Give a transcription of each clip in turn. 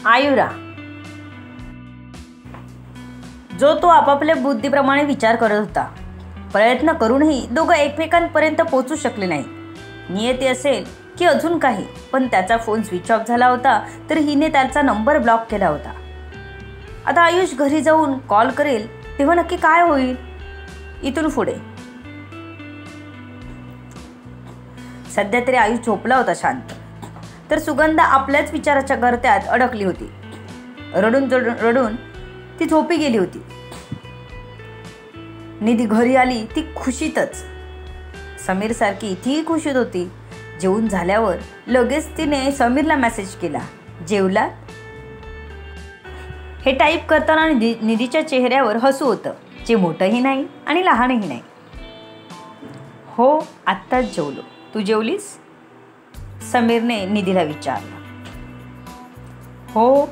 आयुरा, जो तो आपापल्या बुद्धीप्रमाणे विचार करत होता. प्रयत्न करूनही दोघं एकमेकांपर्यंत पोहोचू शकले नाही. नियती असेल की अजून काही, पण त्याचा फोन स्विच ऑफ झाला होता, तर हिने त्याचा नंबर ब्लॉक केला होता. आता आयुष घरी जाऊन कॉल करेल तेव्हा नक्की काय होईल इथून पुढे. सध्या तरी आयुष झोपला होता शांत, तर सुगंधा आपल्याच विचाराच्या गर्त्यात अडकली होती. रडून रडून ती झोपी गेली होती. निधी घरी आली ती खुशीतच. समीर सारखी तीही खुशीत होती. जेवून झाल्यावर लगेच तिने समीरला मेसेज केला, जेवला? हे टाईप करताना निधीच्या चेहऱ्यावर हसू होतं, जे मोठंही नाही आणि लहानही नाही. हो, आत्ताच जेवलो. तू जेवलीस? समीरने निधीला विचारलं. हो.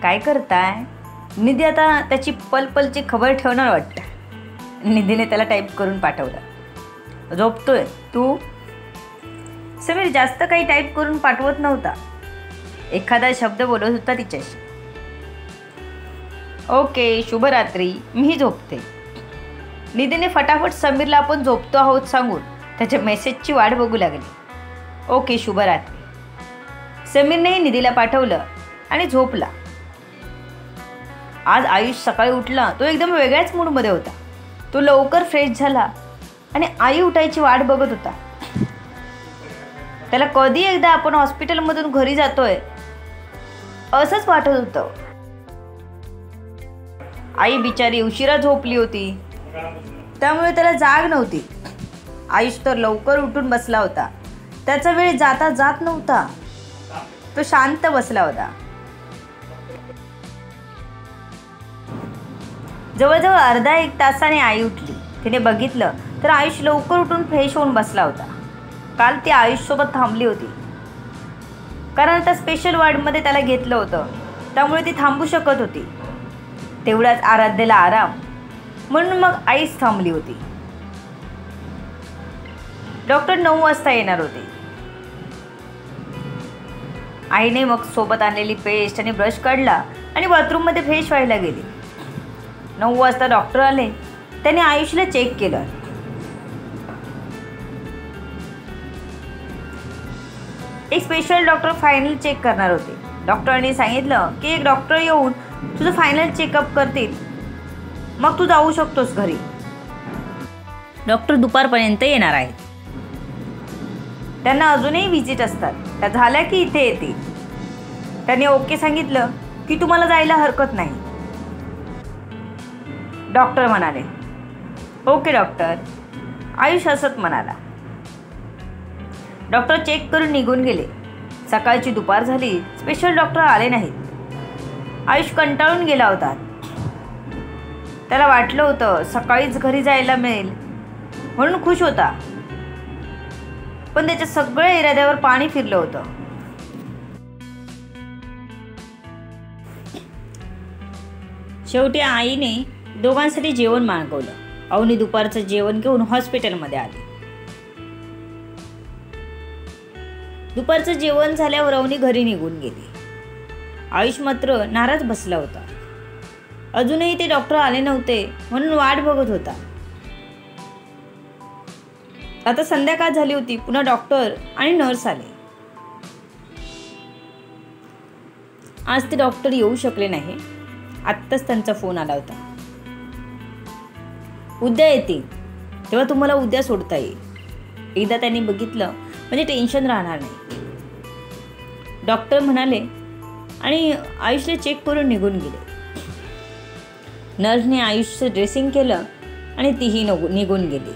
काय करताय? निधी आता त्याची पलपलची खबर ठेवणार वाटतं. निधीने त्याला टाईप करून पाठवलं. झोपतोय. तू? समीर जास्त काही टाईप करून पाठवत नव्हता. एखादा शब्द बोलत होता तिच्याशी. ओके, शुभरात्री, मीही झोपते. निधीने फटाफट समीरला आपण झोपतो आहोत सांगून त्याच्या मेसेजची वाट बघू लागली. ओके, शुभरात्री. समीरनेही निधीला पाठवलं आणि झोपला. आज आयुष सकाळी उठला तो एकदम वेगळ्याच मूडमध्ये होता. तो लवकर फ्रेश झाला आणि आई उठायची वाट बघत होता. त्याला कधी एकदा आपण हॉस्पिटलमधून घरी जातोय असंच वाटत होतं. आई बिचारी उशिरा झोपली होती, त्यामुळे त्याला जाग नव्हती. आयुष तर लवकर उठून बसला होता. त्याचा वेळ जाता जात नव्हता. तो शांत बसला होता. जवळजवळ अर्धा एक तासाने आई उठली. तिने बघितलं तर आयुष लवकर उठून फ्रेश होऊन बसला होता. काल ती आयुषसोबत थांबली होती, कारण आता स्पेशल वॉर्डमध्ये त्याला घेतलं होतं, त्यामुळे ती थांबू शकत होती. तेवढ्याच आराध्याला आराम म्हणून मग आईच थांबली होती. डॉक्टर 9 वाजता येणार होते. आईने मग सोबत आणलेली पेस्ट आणि ब्रश काढला आणि बाथरूममध्ये फ्रेश व्हायला गेली. 9 वाजता डॉक्टर आले. त्याने आयुषला चेक केलं. एक स्पेशल डॉक्टर फायनल चेक करणार होते. डॉक्टरांनी सांगितलं की एक डॉक्टर येऊन तुझं फायनल चेकअप करतील, मग तू जाऊ शकतोस घरी. डॉक्टर दुपारपर्यंत येणार आहेत. त्यांना अजूनही व्हिजिट असतात. त्या झाल्या की इथे येतील. त्यांनी ओके सांगितलं की तुम्हाला जायला हरकत नाही. डॉक्टर म्हणाले. ओके डॉक्टर, आयुष हसत म्हणाला. डॉक्टर चेक करून निघून गेले. सकाळची दुपार झाली, स्पेशल डॉक्टर आले नाहीत. आयुष कंटाळून गेला होता. त्याला वाटलं होतं सकाळीच घरी जायला मिळेल म्हणून खुश होता, पण त्याच्या सगळ्या इराद्यावर पाणी फिरलं होतं. शेवटी आईने दोघांसाठी जेवण मागवलं. अवनी दुपारचं जेवण घेऊन हॉस्पिटलमध्ये आली. दुपारचं जेवण झाल्यावर अवनी घरी निघून गेली. आयुष मात्र नाराज बसला होता. अजूनही ते डॉक्टर आले नव्हते म्हणून वाट बघत होता. आता संध्याकाळ झाली होती. पुन्हा डॉक्टर आणि नर्स आले. आज ते डॉक्टर येऊ शकले नाही. आत्ताच त्यांचा फोन आला होता. उद्या येतील, तेव्हा तुम्हाला उद्या सोडता येईल. एकदा त्यांनी बघितलं म्हणजे टेन्शन राहणार नाही, डॉक्टर म्हणाले आणि आयुषला चेक करून निघून गेले. नर्सने आयुषचं ड्रेसिंग केलं आणि तीही निघून गेली.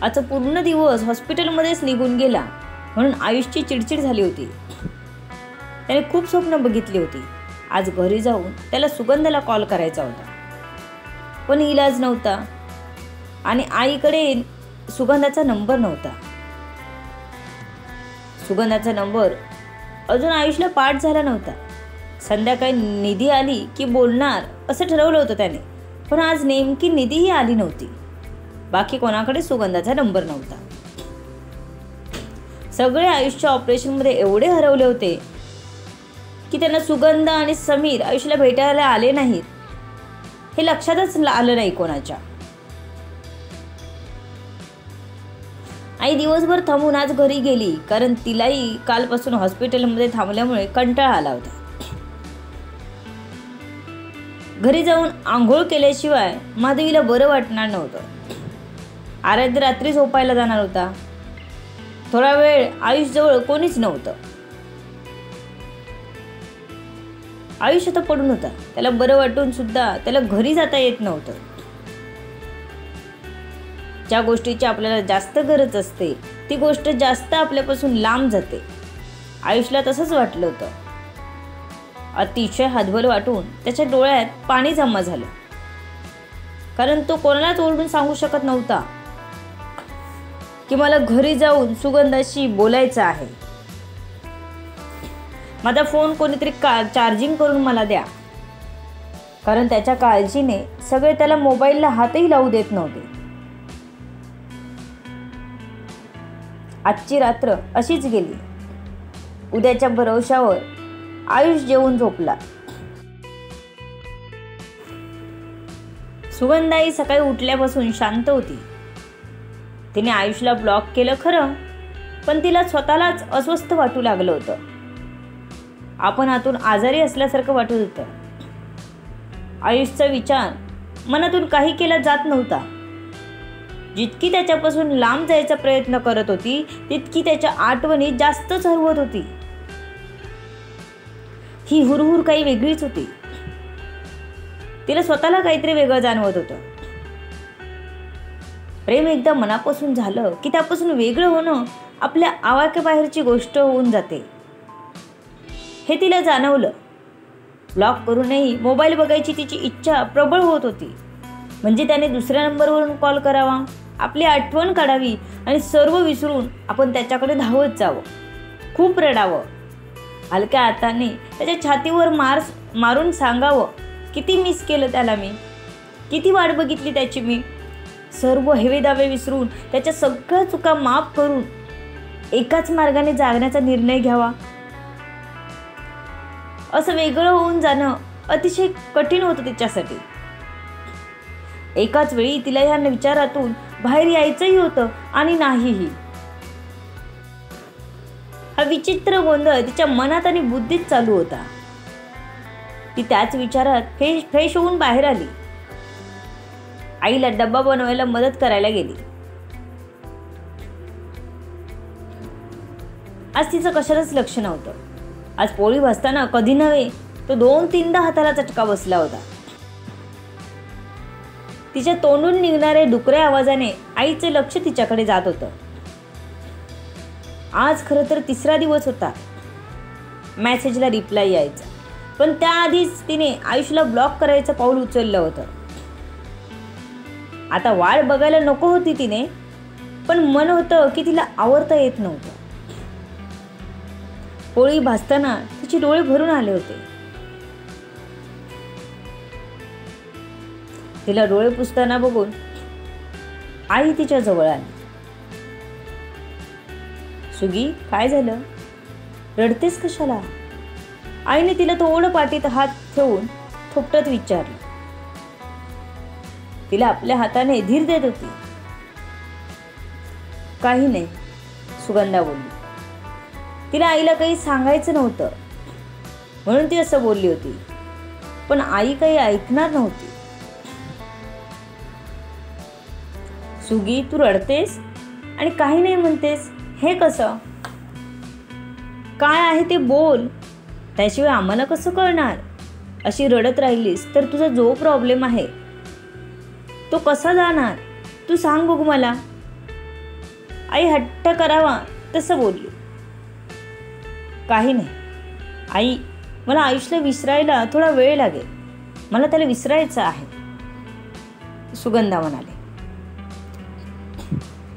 आजचा पूर्ण दिवस हॉस्पिटलमध्येच निघून गेला म्हणून आयुषची चिडचिड झाली होती. त्याने खूप स्वप्न बघितली होती. आज घरी जाऊन त्याला सुगंधाला कॉल करायचा होता, पण इलाज नव्हता आणि आईकडे सुगंधाचा नंबर नव्हता. सुगंधाचा नंबर अजून आयुषला पाठ झाला नव्हता. संध्याकाळी निधी आली की बोलणार असं ठरवलं होतं त्याने, पण आज नेमकी निधीही आली नव्हती. बाकी कोणाकडे सुगंधाचा नंबर नव्हता. सगळे आयुषच्या ऑपरेशनमध्ये एवढे हरवले होते की त्यांना सुगंधा आणि समीर आयुषला भेटायला आले नाहीत हे लक्षातच आलं नाही कोणाच्या. आई दिवसभर थांबून आज घरी गेली, कारण तिलाही कालपासून हॉस्पिटलमध्ये थांबल्यामुळे कंटाळा आला होता. घरी जाऊन आंघोळ केल्याशिवाय माधवीला बरं वाटणार नव्हतं. आराध्य रात्री झोपायला जाणार होता. थोडा वेळ आयुषजवळ कोणीच नव्हतं. आयुष आता पडून होता. त्याला बरं वाटून सुद्धा त्याला घरी जाता येत नव्हतं. ज्या गोष्टीची आपल्याला जास्त गरज असते ती गोष्ट जास्त आपल्यापासून लांब जाते. आयुषला तसंच वाटलं होतं. अतिशय हतबल वाटून त्याच्या डोळ्यात पाणी जमा झालं, कारण तो कोणालाच ओरडून सांगू शकत नव्हता की मला घरी जाऊन सुगंधाशी बोलायचं आहे. माझा फोन कोणीतरी चार्जिंग करून मला द्या, कारण त्याच्या काळजीने सगळे त्याला मोबाईलला हातही लावू देत नव्हते. आजची रात्र अशीच गेली. उद्याच्या भरवशावर आयुष जेवून झोपला. सुगंधाई सकाळी उठल्यापासून शांत होती. तिने आयुषला ब्लॉक केलं खरं, पण तिला स्वतःलाच अस्वस्थ वाटू लागलं होतं. आपण आतून आजारी असल्यासारखं वाटत होतं. आयुषचा विचार मनातून काही केला जात नव्हता. जितकी त्याच्यापासून लांब जायचा प्रयत्न करत होती तितकी त्याच्या आठवणी जास्तच हरवत होती. ही हुरहुर काही वेगळीच होती. तिला स्वतःला काहीतरी वेगळं जाणवत होतं. प्रेम एकदा मनापासून झालं की त्यापासून वेगळं होणं आपल्या आवाक्याबाहेरची गोष्ट होऊन जाते, हे तिला जाणवलं. ब्लॉक करूनही मोबाईल बघायची तिची इच्छा प्रबळ होत होती. म्हणजे त्याने दुसऱ्या नंबरवरून कॉल करावा, आपली आठवण काढावी आणि सर्व विसरून आपण त्याच्याकडे धावत जावं, खूप रडावं, हलक्या हाताने त्याच्या छातीवर मारून सांगावं किती मिस केलं त्याला मी, किती वाट बघितली त्याची मी. सर्व हेवेदावे विसरून त्याच्या सगळ्या चुका माफ करून एकाच मार्गाने जागण्याचा निर्णय घ्यावा. असं वेगळं होऊन जाणं अतिशय कठीण होतं तिच्यासाठी. एकाच वेळी तिला ह्या विचारातून बाहेर यायचंही होतं आणि नाहीही. हा विचित्र गोंधळ तिच्या मनात आणि बुद्धीत चालू होता. ती त्याच विचारात फ्रेश होऊन बाहेर आली. आईला डब्बा बनवायला मदत करायला गेली. आज तिचं कशालाच लक्ष नव्हतं. आज पोळी भाजताना कधी नव्हे तो 2-3दा हाताला चटका बसला होता. तिच्या तोंडून निघणाऱ्या डुकऱ्या आवाजाने आईचं लक्ष तिच्याकडे जात होतं. आज खरं तर तिसरा दिवस होता. मेसेजला रिप्लाय यायचा, पण त्याआधीच तिने आयुषला ब्लॉक करायचं पाऊल उचललं होतं. आता वाट बघायला नको होती तिने, पण मन होतं की तिला आवरता येत नव्हतं. पोळी भाजताना तिचे डोळे भरून आले होते. तिला डोळे पुसताना बघून आई तिच्या जवळ आली. सुगी, काय झालं? रडतेस कशाला? आईने तिला थोडं पाठीत हात ठेवून थोपटत विचारलं. तिला आपल्या हाताने धीर देत होती. काही नाही, सुगंधा बोलली. तिला आईला काही सांगायचं नव्हतं म्हणून ती असं बोलली होती, पण आई काही ऐकणार नव्हती. सुगी, तू रडतेस आणि काही नाही म्हणतेस, हे कसं? काय आहे ते बोल, त्याशिवाय आम्हाला कसं कळणार? अशी रडत राहिलीस तर तुझा जो प्रॉब्लेम आहे तो कसा जाणार? तू सांग बघू मला. आई हट्ट करावा तसं बोलली. काही नाही आई, मला आयुषला विसरायला थोडा वेळ लागेल. मला त्याला विसरायचं आहे, सुगंधा म्हणाले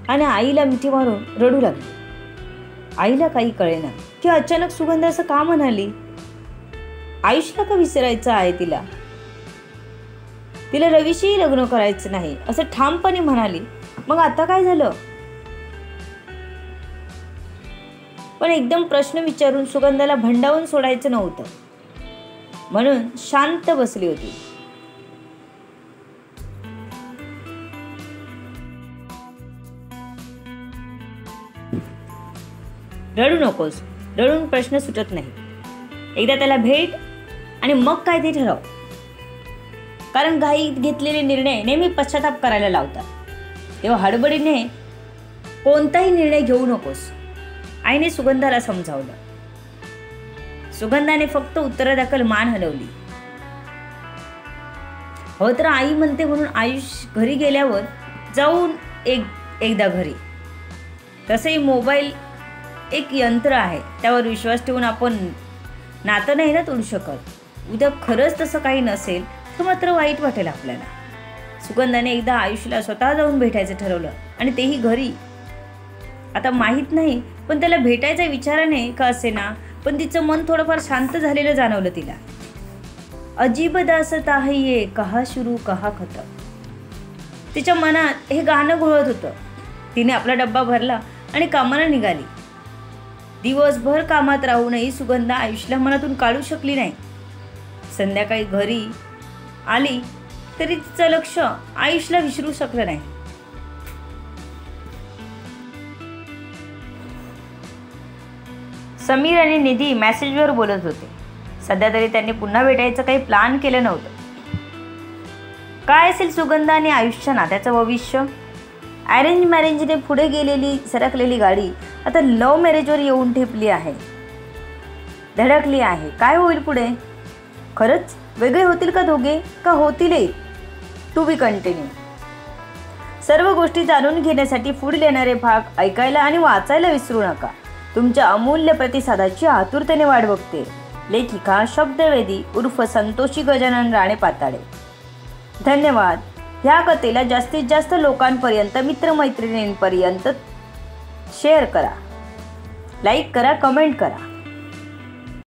आणि आईला मिठी मारून रडू लागली. आईला काही कळेना की अचानक सुगंधा असं का म्हणाली. आयुषला का विसरायचं आहे तिला? तिला रवीशीही लग्न करायचं नाही असं ठामपणे म्हणाली. मग आता काय झालं? पण एकदम प्रश्न विचारून सुगंधाला भंडावून सोडायचं नव्हतं, म्हणून शांत बसली होती. रडू नकोस, रडून प्रश्न सुटत नाही. एकदा त्याला भेट आणि मग काय ते ठरव. कारण घाईत घेतलेले निर्णय नेहमी पश्चाताप करायला लावतात. तेव्हा हडबडीने कोणताही निर्णय घेऊ नकोस, आईने सुगंधाला समजावलं. सुगंधाने फक्त उत्तरादाखल मान हलवली. हो तर आई म्हणते म्हणून आयुष घरी गेल्यावर जाऊन एकदा घरी. तसंही मोबाईल एक यंत्र आहे, त्यावर विश्वास ठेवून आपण नातं नाही ना तोडू शकत. उद्या खरंच तसं काही नसेल तर मात्र वाईट वाटेल आपल्याला. सुगंधाने एकदा आयुषला स्वतः जाऊन भेटायचं ठरवलं, आणि तेही घरी. आता माहीत नाही पण त्याला भेटायच्या विचाराने का असेना, पण तिचं मन थोडंफार शांत झालेलं जाणवलं तिला. अजीब दासता है ये, कहा शुरू कहा खतम. तिच्या मनात हे गाणं घोळत होतं. तिने आपला डब्बा भरला आणि कामाला निघाली. दिवसभर कामात राहूनही सुगंधा आयुषला मनातून काढू शकली नाही. संध्याकाळी घरी आली तरी तिचं लक्ष आयुषला विसरू शकलं नाही. समीर आणि निधी मेसेजवर बोलत होते. सध्या तरी त्यांनी पुन्हा भेटायचं काही प्लॅन केलं नव्हतं. काय असेल सुगंधा आणि आयुषच्या नात्याचं भविष्य? अरेंज मॅरेजने पुढे गेलेली सरकलेली गाडी आता लव्ह मॅरेजवर येऊन ठेपली आहे, धडकली आहे. काय होईल पुढे? खरंच वेगळे होतील का दोघे, का होतीलही? To be continue. सर्व गोष्टी जाणून घेण्यासाठी पुढील येणारे भाग ऐकायला आणि वाचायला विसरू नका. तुमच्या अमूल्य प्रतिसादाची आतुरतेने वाट बघते. लेखिका शब्दवेदी उर्फ संतोषी गजानन राणे पाताडे. धन्यवाद. ह्या कथेला जास्तीत जास्त लोकांपर्यंत, मित्रमैत्रिणींपर्यंत शेअर करा, लाईक करा, कमेंट करा.